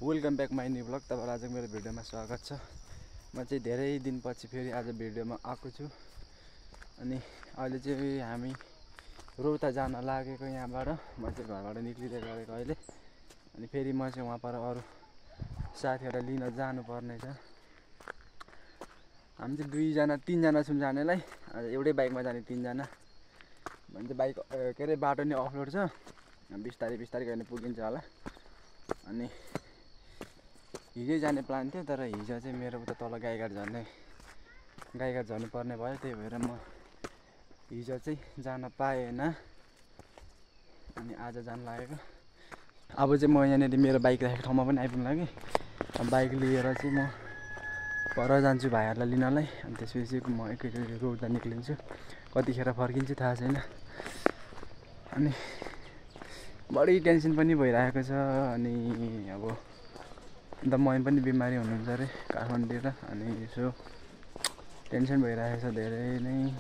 Welcome back my new blog. तपाईहरुलाई आज मेरो भिडियोमा स्वागत छ। म चाहिँ धेरै दिनपछि फेरि आज भिडियोमा आएको छु। अनि अहिले चाहिँ हामी रौता जान लागेको यहाँबाट। म चाहिँ घरबाट निक्लिदै गरेको अहिले। अनि फेरि म चाहिँ वहाँ पर अरु साथीहरुलाई लिन जानु पर्ने छ। हामी चाहिँ दुईजना तीनजना छौं जानेलाई। एउटै बाइकमा जाने तीनजना। भन्छ बाइक के रे बाटो नि अफरोड छ। बिस्तारै बिस्तारै गएर पुगिन्छ होला। अनि हिजै जाने प्लान थियो, तर हिजो चाहिँ मेरो उता तल गाईघाट झर्नु पर्ने भयो। त्यही भएर म हिजो चाहिँ जान पाएन। अनि आज जान लागेको। अब चाहिँ म यहाँनेरि मेरो बाइक राखेको ठाउँमा पनि आइपुग्न लागि। अब बाइक लिएर चाहिँ म पर जान्छु भाइहरुलाई लिनलाई। अनि त्यसपछि म एकैचोटी रोड निक्लिन्छु। कतिखेर फर्किन्छु थाहा छैन। अनि बढी टेन्सन पनि भइरहेको छ। अनि अब अन्त मम्मी पनि बिमारी हुनुहुन्छ रे काठमाडौँतिर। अनि यसो टेन्सन भइरहेको छ धेरै नै।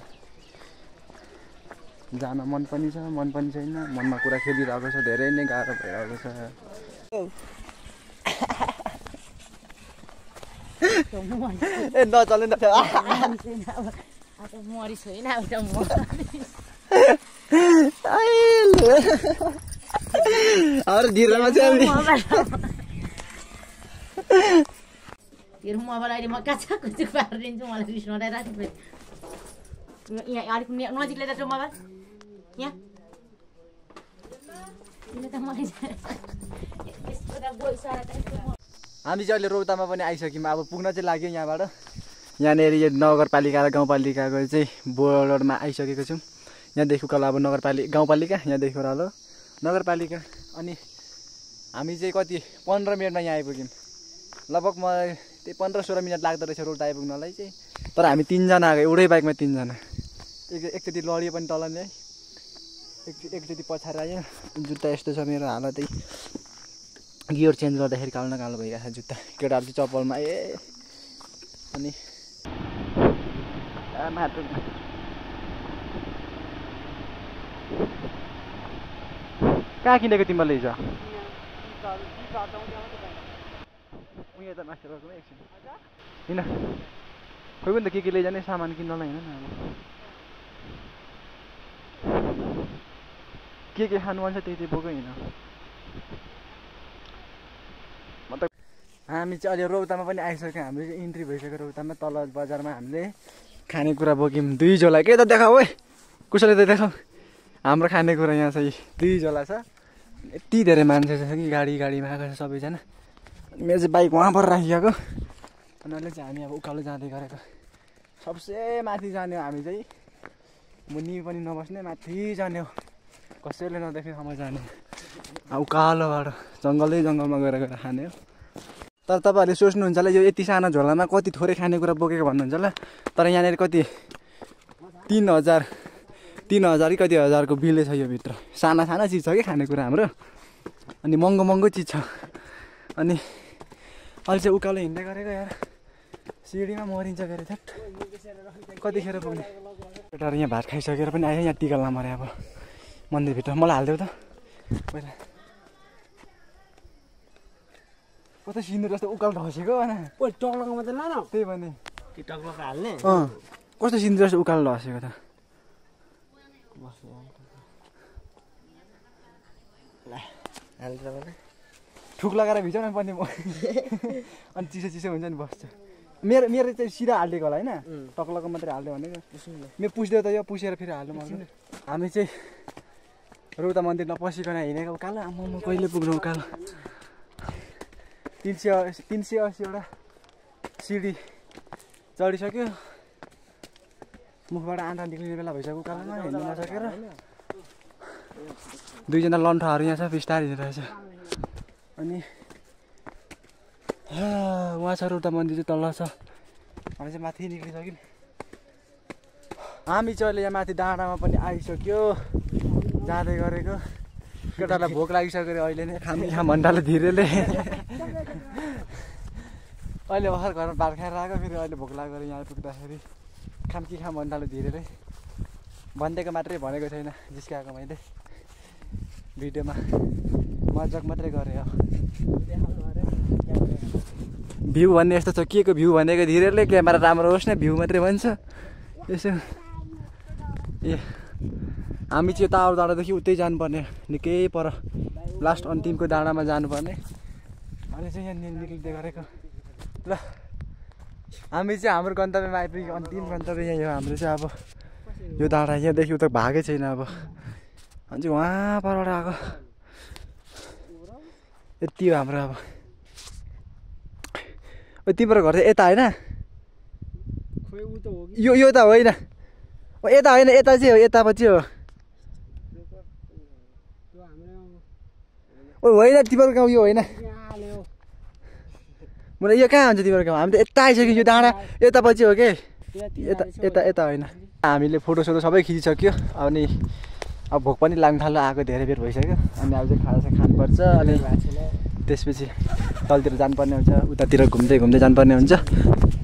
जान मन पनि छ, मन पनि छैन। मनमा कुरा खेलिरहेको छ, धेरै नै गाह्रो भइरहेको छ। ए नचले न आता मरि छैन अब म अरे धिरमा चाहिँ तेरो मोबाइल अहिले म काचा कुचुक पारिदिन्छु। मलाई रिस नडाइराख्नु फेरि। यहाँ अलिक नजिक लिएर जाऊ मोबाइल। यहाँ किन त मलाई यसको त गोइसरा त हामी चाहिँ अहिले रौतामा पनि आइसक्यौँ। अब पुग्न चाहिँ लाग्यो यहाँबाट। यहाँनेरि यो नगरपालिका र गाउँपालिकाको चाहिँ बोर्डरमा आइसकेको छौँ। यहाँदेखि उकालो अब गाउँपालिका, यहाँदेखि उकालो नगरपालिका। अनि हामी चाहिँ कति 15 मिनटमा यहाँ आइपुग्यौँ। लगभग म त्यही 15-16 मिनट लाग्दो रहेछ रौता आइपुग्नलाई चाहिँ। तर हामी तीनजना आएको, एउटै बाइकमा तीनजना। एकचोटि लडियो पनि तल नै, एकचोटि पछाडि आयो। जुत्ता यस्तो छ मेरो हालतै। गियर चेन्ज गर्दाखेरि कालो न कालो भइरहेको छ जुत्ता। केटाहरू चाहिँ चप्पलमा अनि कहाँ किनेको तिमीले हिजो? किन खोइ पनि त के लैजाने सामान किन्नलाई होइन न। अब के खानु मन छ त्यही बोकै होइन। हामी चाहिँ अहिले रौतामा पनि आइसक्यौँ। हाम्रो चाहिँ इन्ट्री भइसक्यो रौतामा। तल बजारमा हामीले खानेकुरा बोक्यौँ 2 झोला। के त देखाऊ है, कसैले त देखाऊ। हाम्रो खानेकुरा यहाँ चाहिँ 2 झोला छ। यति धेरै मान्छे छ कि गाडीमा आएको छ सबैजना। मेरो चाहिँ बाइक वहाँ पर राखिएको। अनि अहिले चाहिँ हामी अब उकालो जाँदै गरेको। सबसे माथि जाने हो हामी चाहिँ। मुनि पनि नबस्ने, माथि जाने हो। कसैले नदेख्ने ठाउँमा जाने। उकालोबाट जङ्गलमा गएर खाने हो। तर तपाईँहरूले सोच्नुहुन्छ होला यो यति सानो झोलामा कति थोरै खानेकुरा बोकेको भन्नुहुन्छ होला। तर यहाँनिर कति 3000 कि कति हजारको बिलै छ यो भित्र। साना चिज छ कि खानेकुरा हाम्रो। अनि महँगो चिज छ। अनि अहिले चाहिँ उकालो हिँड्दै गरेको यार। सिडीमा मरिन्छ गरे थ्याट। कतिखेर पुग्ने। केटाहरू यहाँ भात खाइसकेर पनि आयो। यहाँ टिका लामरे अब मन्दिरभित्र। मलाई हालिदेऊ त पहिला। कता सिन्दुर जस्तो उकालो ढसेको होइन। टक्लको मात्रै ल न। त्यही भने कि टक्लको हाल्ने। कस्तो सिन्दुर जस्तो उकालो ढसेको त। ठुक लगाएर भिजाउनु पर्ने म। अनि चिसो हुन्छ नि बस्छ। मेरो चाहिँ सिधा हालिदिएको होला होइन। टक्लको मात्रै हालिदियो भनेको। मेरो पुस्दै त यो पुसेर फेरि हाल्नु मलाई। हामी चाहिँ रौता मन्दिर नपसिकन हिँडेको उकालो। आम्मा कहिले पुग्नु उकालो। 380 वटा सिडी चढिसक्यो। मुखबाट आँटा निक्लिने बेला भइसक्यो उकालोमा हिँड्नु नसकेर। 2 जना लन्ठहरू यहाँ छ, बिस्तारै हिँडिरहेछ। अनि उहाँ छ रौता मन्दिर चाहिँ तल छ। हामी चाहिँ माथि निक्लिसक्यौँ। हामी चाहिँ अहिले यहाँ माथि डाँडामा पनि आइसक्यो। जाँदै गरेको। केटालाई भोक लागिसक्यो अहिले नै। खाम भन्डाले धिरेले अहिले भर्खर घरमा भात खाएर आएको। फेरि अहिले भोक लागेर यहाँ आइपुग्दाखेरि खाम भन्डाले धिरेरै भनिदिएको मात्रै भनेको छैन। जिस्काएको मैले भिडियोमा मजाक मात्रै गरेँ। भ्यू भन्ने यस्तो छ के को भ्यू भनेको धेरैले क्यामेरा राम्रो होस् न भ्यू मात्रै भन्छ यसो ए हामी चाहिँ यता अरू डाँडादेखि उतै जानुपर्ने निकै पर लास्ट अन्तिमको डाँडामा जानुपर्ने अनि चाहिँ यहाँ निक्लिँदै गरेको ल हामी चाहिँ हाम्रो गन्तव्यमा आइपुग्यो अन्तिम गन्तव्य यहाँ हो हाम्रो चाहिँ अब यो डाँडा यहाँदेखि उता भागै छैन अब अनि चाहिँ वहाँ परबाट आएको यति हो हाम्रो अब तिम्रो घर चाहिँ यता होइन यो त होइन यता होइन यता चाहिँ हो यतापछि हो होइन तिम्रो गाउँ यो होइन मलाई यो कहाँ हुन्छ तिम्रो गाउँ हामी त यता आइसक्यो यो डाँडा यतापछि हो कि यता यता यता होइन हामीले फोटोसोटो सबै खिचिसक्यो अनि अब भोक पनि लाग्नु थाल्यो आएको धेरै बेर भइसक्यो अनि अब चाहिँ खाजा खानुपर्छ अनि त्यसपछि तलतिर जानुपर्ने हुन्छ उतातिर घुम्दै घुम्दै जानुपर्ने हुन्छ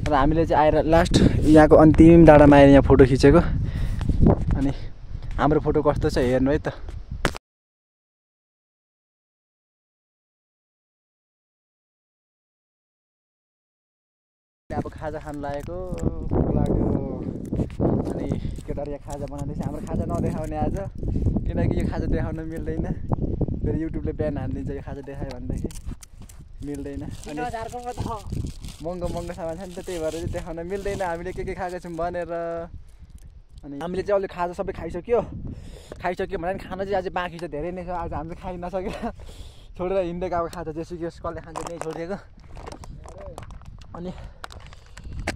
र हामीले चाहिँ आएर लास्ट यहाँको अन्तिम डाँडामा आएर यहाँ फोटो खिचेको अनि हाम्रो फोटो कस्तो छ हेर्नु है त अब खाजा खानु लागेको भोक लाग्यो अनि केटाहरू यहाँ खाजा बनाउँदैछ हाम्रो खाजा नदेखाउने आज किनकि यो खाजा देखाउन मिल्दैन फेरि युट्युबले बिहान हानिदिन्छ यो खाजा देखायो भनेदेखि मिल्दैन अनि महँगो महँगो सामान छ नि त त्यही भएर चाहिँ देखाउन मिल्दैन हामीले के खाएको छौँ भनेर अनि हामीले चाहिँ अहिले खाजा सबै खाइसक्यो भने खाना चाहिँ अझै बाँकी छ धेरै नै छ आज हामीले खाइ नसकेर छोडेर हिँड्दै गएको खाजा जेसुकै कसले खान्छ नै छोडिदिएको अनि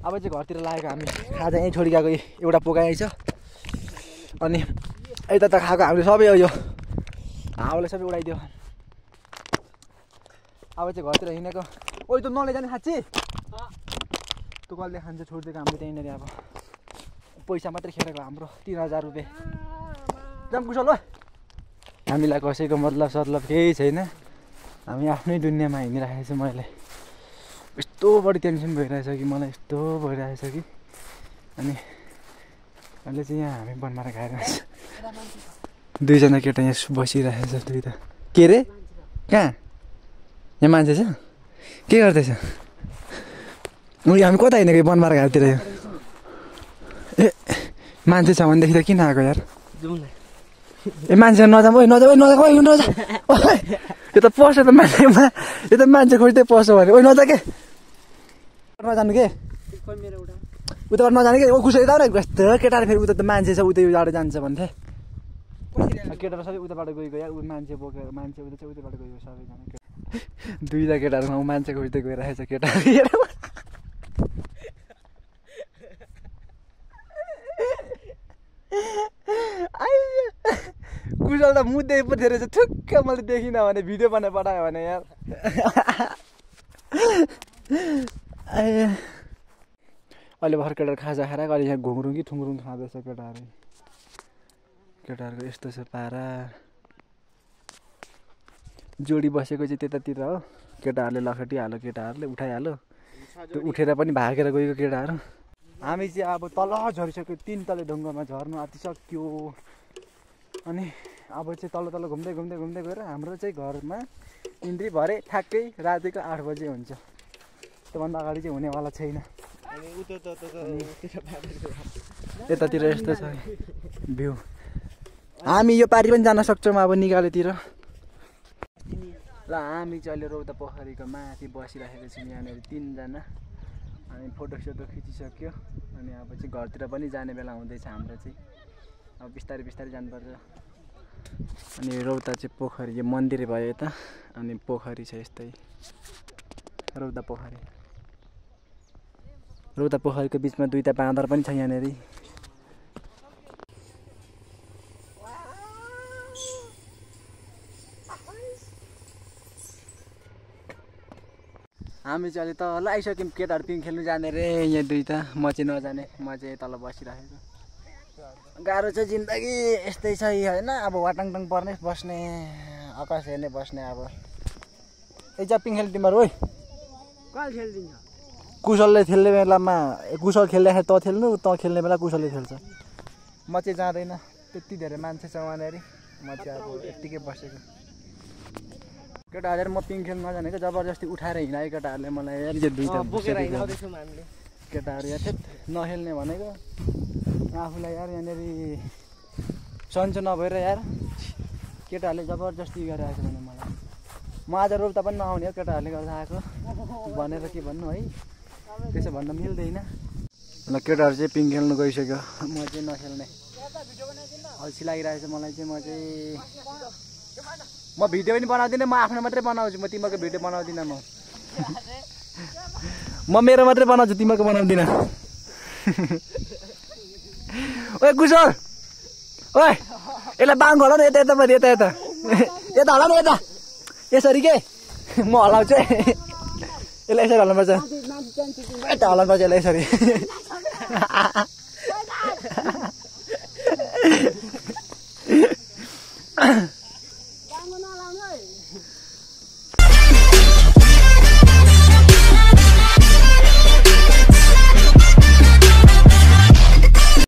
अब चाहिँ घरतिर लागेको हामी खाजा यहीँ छोडी गएको एउटा पोकाइ छ अनि यता त खाएको हामीले सबै हो यो हावाले सबै उडाइदियो अब चाहिँ घरतिर हिँडेको ओइ त नलैजाने साँच्ची तँ कसले खान्छ छोडिदिएको हामीले त्यहीँनिर अब पैसा मात्रै खेरेको हाम्रो 3000 रुपियाँ जाम कुशल हो हामीलाई कसैको मतलब केही छैन हामी आफ्नै दुनियाँमा हिँडिरहेको छु मैले यस्तो बढी टेन्सन भइरहेछ कि मलाई यस्तो भइरहेछ कि अनि अहिले चाहिँ यहाँ हामी बनमारा खाएर दुईजना केटा यहाँ बसिरहेछ दुईटा के रे कहाँ यहाँ मान्छे छ के गर्दैछ हामी कता हिँडेको बनमारा घाटतिर यो ए मान्छे छ भनेदेखि त किन आएको यार ए मान्छे नजाऊ यो त पस्छ त मान्छेमा यो त मान्छे खोज्दै पस्छ भने ओइ नजा के नजानु के उताबाट नजाने के खुसी यता यस्तो केटाहरू फेरि उता त मान्छे छ उता यो जाडो जान्छ भन्थे केटाहरू सबै उताबाट गएको यार ऊ मान्छे बोकेर मान्छे उता चाहिँ उताबाट गएको सबैजना दुईवटा केटाहरूमा ऊ मान्छे खोज्दै गइरहेछ केटाहरू कुशल त मुद्दै पो रहेछ ठुक्क मैले देखिनँ भने भिडियो बनाएर पठायो भने यार अहिले भर्खर केटाहरू खाजा खाएर अहिले यहाँ घुङ्रुङ कि ठुङ्रुङ खाँदैछ केटाहरूको यस्तो छ पारा जोडी बसेको चाहिँ त्यतातिर हो केटाहरूले लखटिहाल्यो केटाहरूले उठाइहाल्यो त्यो उठेर पनि भागेर गएको केटाहरू हामी चाहिँ अब तल झरिसक्यो 3 तले ढुङ्गामा झर्नु आँटिसक्यो अनि अब चाहिँ तल घुम्दै गएर हाम्रो चाहिँ घरमा इन्ट्री भरे ठ्याक्कै रातिको 8 बजे हुन्छ त्योभन्दा अगाडि चाहिँ हुनेवाला छैन यतातिर यस्तो छ भ्यू हामी यो पारि पनि जान सक्छौँ अब निगालेतिर ल हामी चाहिँ अहिले रौता पोखरीको माथि बसिरहेको छौँ यहाँनिर 3 जना अनि फोटोसोटो खिचिसक्यो अनि अब चाहिँ घरतिर पनि जाने बेला हुँदैछ हाम्रो चाहिँ अब बिस्तारै जानुपर्छ अनि रौता चाहिँ पोखरी यो मन्दिर भयो यता अनि पोखरी छ यस्तै रौता पोखरीको बिचमा 2टा बाँदर पनि छ यहाँनिर हामी चाहिँ अहिले तल आइसक्यौँ केटाहरू पिङ खेल्नु जाने रे यहाँ 2टा म चाहिँ नजाने म चाहिँ तल बसिरहेको गाह्रो छ जिन्दगी यस्तै छ होइन अब वाटाङटाङ पर्ने बस्ने आकाश हेर्ने बस्ने अब एकजा पिङ खेल्ने तिमीहरू ओइ कुशलले खेल्ने बेलामा कुशल खेल्दाखेरि त खेल्नु त खेल्ने बेला कुशलले खेल्छ म चाहिँ जाँदैन त्यति धेरै मान्छे छ वहाँनिर म चाहिँ अब यत्तिकै बसेको केटाहरूले म पिङ खेल्न नजानेको जबरजस्ती उठाएर हिँडायो केटाहरूले मलाई यार यो दुईटा बोकेर हिँडाउँदैछौँ हामीले केटाहरू यार थेत नखेल्ने भनेको आफूलाई यार यहाँनिर सन्चो नभएर यार केटाहरूले जबरजस्ती गरिरहेको छ भने मलाई म आज रोप्दा पनि नआउने हो केटाहरूले गर्दा आएको भनेर के भन्नु है त्यसो भन्न मिल्दैन ल केटाहरू चाहिँ पिङ खेल्नु गइसक्यो म चाहिँ नखेल्ने अल्छी लागिरहेको छ मलाई चाहिँ म भिडियो पनि बनाउँदिनँ म आफ्नो मात्रै बनाउँछु म तिमीहरूको भिडियो बनाउँदिनँ म मेरो मात्रै बनाउँछु तिमीहरूको बनाउँदिनँ ओए कुशल ओए यसलाई बाङ होला न यता यता यता यता यता होला न यता यसरी के म हलाउँछु है यसलाई यसरी हलाउनुपर्छ यता हलाउनुपर्छ यसलाई यसरी